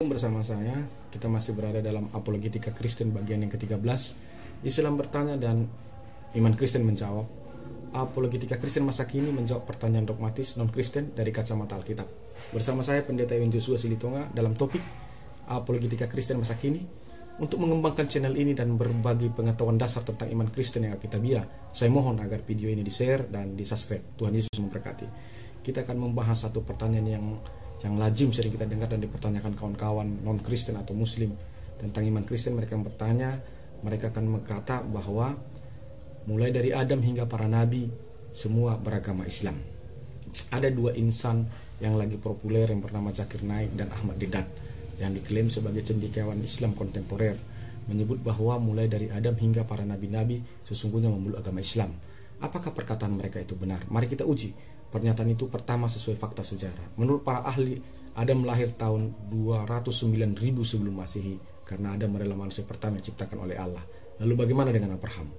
Bersama saya, kita masih berada dalam Apologetika Kristen bagian yang ke-13. Islam bertanya dan iman Kristen menjawab. Apologetika Kristen masa kini menjawab pertanyaan dogmatis non-Kristen dari kacamata Alkitab. Bersama saya Pendeta Iwan Joshua Silitonga dalam topik Apologetika Kristen masa kini. Untuk mengembangkan channel ini dan berbagi pengetahuan dasar tentang iman Kristen yang Alkitabiah, saya mohon agar video ini di-share dan di-subscribe. Tuhan Yesus memberkati. Kita akan membahas satu pertanyaan yang lazim sering kita dengar dan dipertanyakan kawan-kawan non-Kristen atau Muslim tentang iman Kristen. Mereka bertanya, mereka akan berkata bahwa mulai dari Adam hingga para nabi semua beragama Islam. Ada dua insan yang lagi populer yang bernama Zakir Naik dan Ahmad Deedat yang diklaim sebagai cendekiawan Islam kontemporer, menyebut bahwa mulai dari Adam hingga para nabi-nabi sesungguhnya memeluk agama Islam. Apakah perkataan mereka itu benar? Mari kita uji. Pernyataan itu pertama sesuai fakta sejarah. Menurut para ahli, Adam lahir tahun 209.000 sebelum Masehi karena Adam adalah manusia pertama yang diciptakan oleh Allah. Lalu bagaimana dengan Abraham?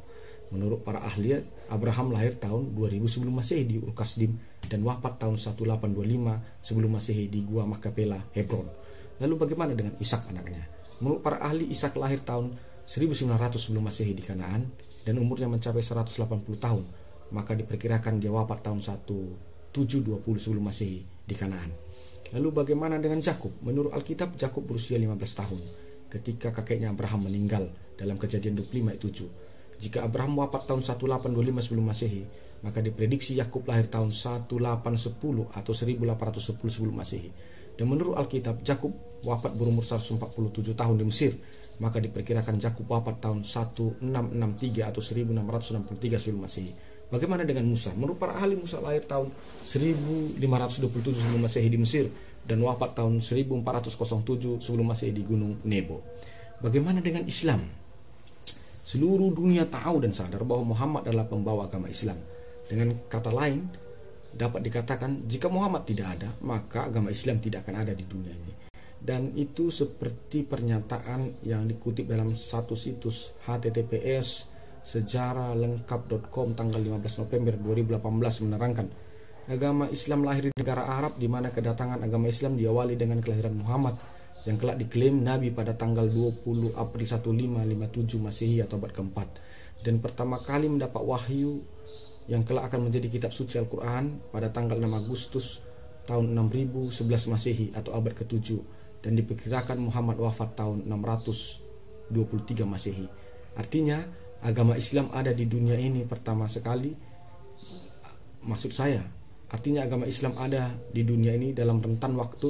Menurut para ahli, Abraham lahir tahun 2000 sebelum Masehi di Ur Kasdim dan wafat tahun 1825 sebelum Masehi di Gua Makapela, Hebron. Lalu bagaimana dengan Ishak anaknya? Menurut para ahli, Ishak lahir tahun 1900 sebelum Masehi di Kanaan dan umurnya mencapai 180 tahun. Maka diperkirakan dia wafat tahun 1720 sebelum Masehi di Kanaan. Lalu bagaimana dengan Yakub? Menurut Alkitab, Yakub berusia 15 tahun ketika kakeknya Abraham meninggal dalam Kejadian 25 ayat 7. Jika Abraham wafat tahun 1825 sebelum Masehi, maka diprediksi Yakub lahir tahun 1810 atau 1810 sebelum Masehi. Dan menurut Alkitab, Yakub wafat berumur 147 tahun di Mesir, maka diperkirakan Yakub wafat tahun 1663 atau 1663 sebelum Masehi. Bagaimana dengan Musa? Menurut para ahli, Musa lahir tahun 1527 sebelum Masehi di Mesir dan wafat tahun 1407 sebelum Masehi di Gunung Nebo. Bagaimana dengan Islam? Seluruh dunia tahu dan sadar bahwa Muhammad adalah pembawa agama Islam. Dengan kata lain, dapat dikatakan jika Muhammad tidak ada, maka agama Islam tidak akan ada di dunia ini. Dan itu seperti pernyataan yang dikutip dalam satu situs https sejaralengkap.com tanggal 15 November 2018 menerangkan, agama Islam lahir di negara Arab di mana kedatangan agama Islam diawali dengan kelahiran Muhammad yang kelak diklaim Nabi pada tanggal 20 April 1557 Masehi atau abad keempat, dan pertama kali mendapat wahyu yang kelak akan menjadi kitab suci Al-Quran pada tanggal 6 Agustus tahun 6011 Masehi atau abad ke-7, dan diperkirakan Muhammad wafat tahun 623 Masehi. Artinya agama Islam ada di dunia ini pertama sekali. Maksud saya, artinya agama Islam ada di dunia ini dalam rentan waktu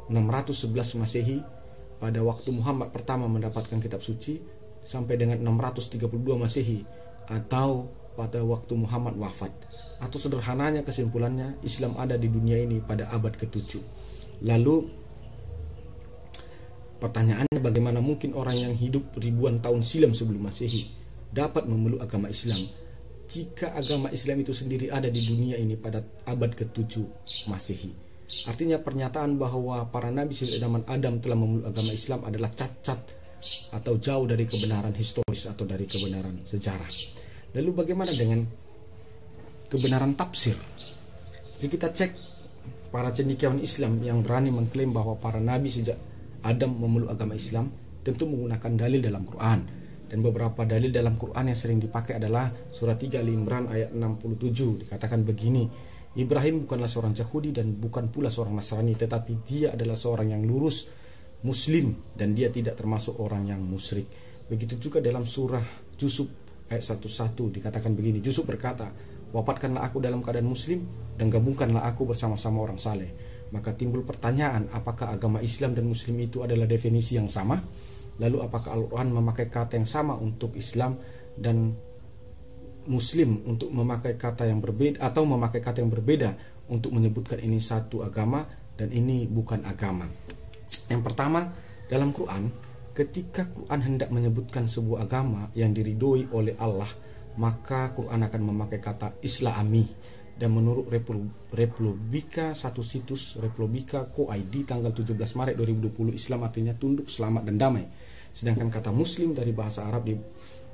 611 Masehi pada waktu Muhammad pertama mendapatkan kitab suci sampai dengan 632 Masehi atau pada waktu Muhammad wafat. Atau sederhananya kesimpulannya, Islam ada di dunia ini pada abad ke-7. Lalu pertanyaannya, bagaimana mungkin orang yang hidup ribuan tahun silam sebelum Masehi dapat memeluk agama Islam jika agama Islam itu sendiri ada di dunia ini pada abad ke-7 Masehi? Artinya pernyataan bahwa para nabi sejak zaman Adam telah memeluk agama Islam adalah cacat atau jauh dari kebenaran historis atau dari kebenaran sejarah. Lalu bagaimana dengan kebenaran tafsir? Jika kita cek para cendekiawan Islam yang berani mengklaim bahwa para nabi sejak Adam memeluk agama Islam, tentu menggunakan dalil dalam Quran. Dan beberapa dalil dalam Quran yang sering dipakai adalah surat 3 Al-Imran ayat 67. Dikatakan begini, Ibrahim bukanlah seorang Yahudi dan bukan pula seorang Nasrani, tetapi dia adalah seorang yang lurus Muslim dan dia tidak termasuk orang yang musyrik. Begitu juga dalam surah Yusuf ayat 11 dikatakan begini, Yusuf berkata, wafatkanlah aku dalam keadaan Muslim dan gabungkanlah aku bersama-sama orang saleh. Maka timbul pertanyaan, apakah agama Islam dan Muslim itu adalah definisi yang sama? Lalu apakah Al-Quran memakai kata yang sama untuk Islam dan Muslim untuk memakai kata yang berbeda, atau memakai kata yang berbeda untuk menyebutkan ini satu agama dan ini bukan agama? Yang pertama, dalam Quran, ketika Quran hendak menyebutkan sebuah agama yang diridhoi oleh Allah, maka Quran akan memakai kata Islami. Dan menurut Republika, satu situs Republika.co.id tanggal 17 Maret 2020, Islam artinya tunduk, selamat dan damai. Sedangkan kata Muslim dari bahasa Arab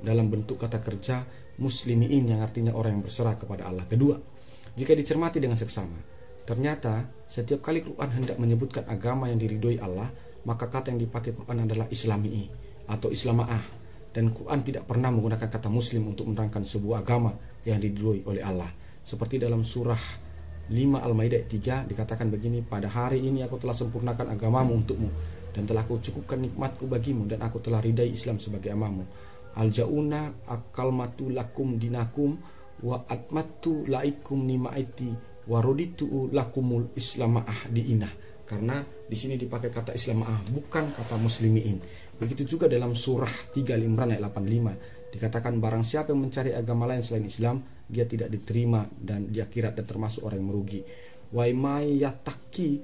dalam bentuk kata kerja muslimiin yang artinya orang yang berserah kepada Allah. Kedua, jika dicermati dengan seksama, ternyata setiap kali Quran hendak menyebutkan agama yang diridhoi Allah, maka kata yang dipakai Quran adalah Islami atau Islama'ah. Dan Quran tidak pernah menggunakan kata Muslim untuk menerangkan sebuah agama yang diridhoi oleh Allah. Seperti dalam surah 5 Al-Maidah 3 dikatakan begini, pada hari ini aku telah sempurnakan agamamu untukmu, dan telah aku cukupkan nikmatku bagimu, dan aku telah ridai Islam sebagai agamamu. Al-Ja'una akalmatu lakum dinakum wa atmatu laikum nimaiti wa raditu lakumul islama'ah diinah. Karena di sini dipakai kata Islama'ah, bukan kata muslimiin. Begitu juga dalam surah 3 Al-Imran ayat 85 dikatakan, barang siapa yang mencari agama lain selain Islam, dia tidak diterima dan di akhirat dan termasuk orang yang merugi. Wa may yataki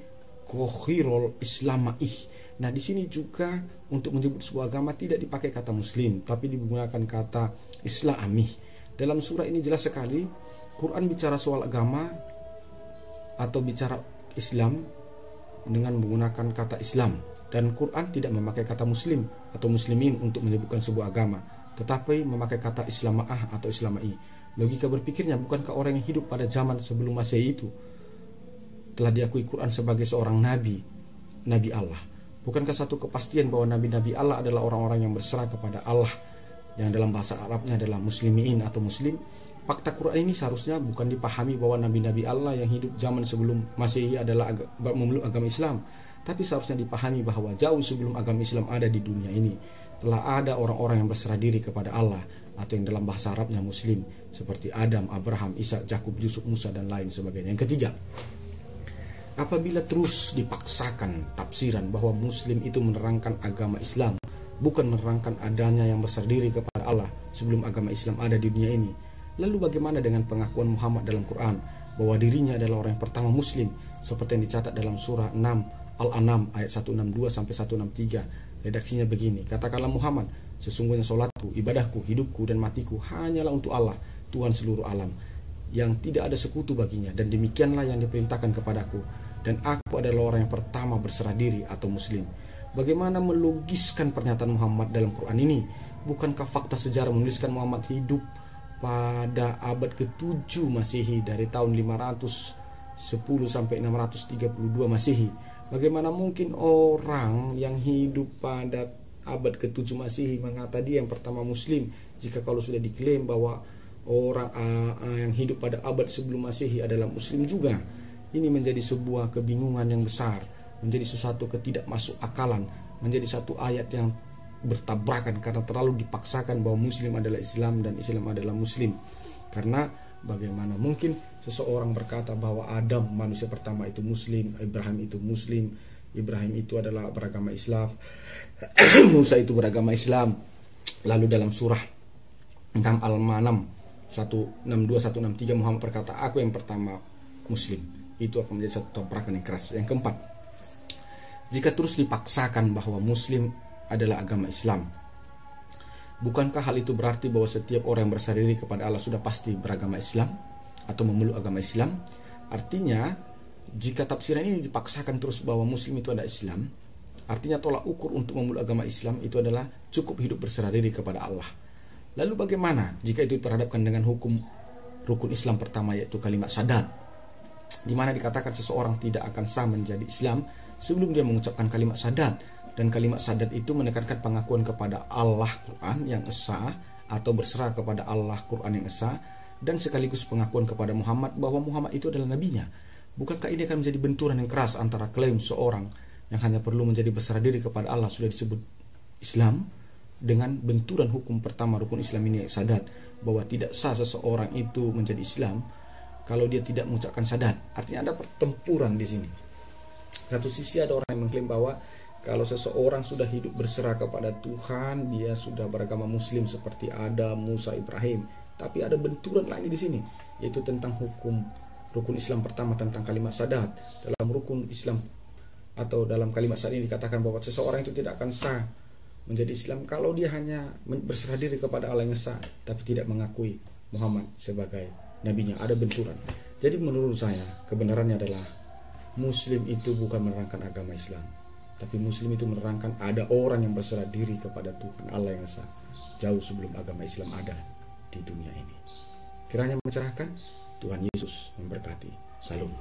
kohirul islamaih. Nah, di sini juga untuk menyebut sebuah agama tidak dipakai kata muslim, tapi digunakan kata islamih. Dalam surah ini jelas sekali Quran bicara soal agama atau bicara Islam dengan menggunakan kata Islam, dan Quran tidak memakai kata muslim atau muslimin untuk menyebutkan sebuah agama, tetapi memakai kata Islama'ah atau Islamai. Logika berpikirnya, bukankah orang yang hidup pada zaman sebelum Masehi itu telah diakui Quran sebagai seorang nabi Allah? Bukankah satu kepastian bahwa nabi-nabi Allah adalah orang-orang yang berserah kepada Allah, yang dalam bahasa Arabnya adalah muslimin atau muslim? Fakta Quran ini seharusnya bukan dipahami bahwa nabi-nabi Allah yang hidup zaman sebelum Masehi adalah memeluk agama Islam, tapi seharusnya dipahami bahwa jauh sebelum agama Islam ada di dunia ini, telah ada orang-orang yang berserah diri kepada Allah, atau yang dalam bahasa Arabnya muslim, seperti Adam, Abraham, Ishak, Yakub, Yusuf, Musa, dan lain sebagainya. Yang ketiga, apabila terus dipaksakan tafsiran bahwa muslim itu menerangkan agama Islam, bukan menerangkan adanya yang berserah diri kepada Allah sebelum agama Islam ada di dunia ini, lalu bagaimana dengan pengakuan Muhammad dalam Quran bahwa dirinya adalah orang yang pertama muslim, seperti yang dicatat dalam surah 6 Al-An'am ayat 162 sampai 163. Redaksinya begini, katakanlah Muhammad, sesungguhnya sholatku, ibadahku, hidupku, dan matiku hanyalah untuk Allah, Tuhan seluruh alam, yang tidak ada sekutu baginya, dan demikianlah yang diperintahkan kepadaku, dan aku adalah orang yang pertama berserah diri atau muslim. Bagaimana melogiskan pernyataan Muhammad dalam Quran ini? Bukankah fakta sejarah menuliskan Muhammad hidup pada abad ke-7 Masehi, dari tahun 510 sampai 632 Masehi? Bagaimana mungkin orang yang hidup pada abad ke-7 Masehi mengatakan dia yang pertama muslim, jika kalau sudah diklaim bahwa orang yang hidup pada abad sebelum Masehi adalah muslim juga? Ini menjadi sebuah kebingungan yang besar, menjadi sesuatu ketidakmasuk akalan, menjadi satu ayat yang bertabrakan karena terlalu dipaksakan bahwa muslim adalah Islam dan Islam adalah muslim. Karena bagaimana mungkin seseorang berkata bahwa Adam manusia pertama itu muslim, Ibrahim itu muslim, Ibrahim itu adalah beragama Islam, Musa itu beragama Islam. Lalu dalam surah 6 Al-Ma'arij 162-163 Muhammad berkata, aku yang pertama muslim. Itu akan menjadi satu tabrakan yang keras. Yang keempat, jika terus dipaksakan bahwa muslim adalah agama Islam, bukankah hal itu berarti bahwa setiap orang yang berserah diri kepada Allah sudah pasti beragama Islam atau memeluk agama Islam? Artinya, jika tafsiran ini dipaksakan terus bahwa muslim itu adalah Islam, artinya tolak ukur untuk memeluk agama Islam itu adalah cukup hidup berserah diri kepada Allah. Lalu bagaimana jika itu diperhadapkan dengan hukum rukun Islam pertama, yaitu kalimat syahadat, di mana dikatakan seseorang tidak akan sah menjadi Islam sebelum dia mengucapkan kalimat syahadat. Dan kalimat syahadat itu menekankan pengakuan kepada Allah Quran yang esa, atau berserah kepada Allah Quran yang esa, dan sekaligus pengakuan kepada Muhammad bahwa Muhammad itu adalah nabinya. Bukankah ini akan menjadi benturan yang keras antara klaim seorang yang hanya perlu menjadi berserah diri kepada Allah sudah disebut Islam, dengan benturan hukum pertama rukun Islam ini, syahadat, bahwa tidak sah seseorang itu menjadi Islam kalau dia tidak mengucapkan syahadat. Artinya ada pertempuran di sini. Satu sisi ada orang yang mengklaim bahwa kalau seseorang sudah hidup berserah kepada Tuhan, dia sudah beragama muslim seperti Adam, Musa, Ibrahim. Tapi ada benturan lagi di sini, yaitu tentang hukum rukun Islam pertama, tentang kalimat syahadat. Dalam rukun Islam atau dalam kalimat syahadat ini dikatakan bahwa seseorang itu tidak akan sah menjadi Islam kalau dia hanya berserah diri kepada Allah yang esa, tapi tidak mengakui Muhammad sebagai nabinya. Ada benturan. Jadi menurut saya kebenarannya adalah muslim itu bukan menerangkan agama Islam, tapi muslim itu menerangkan ada orang yang berserah diri kepada Tuhan Allah yang esa jauh sebelum agama Islam ada di dunia ini. Kiranya mencerahkan. Tuhan Yesus memberkati. Salam.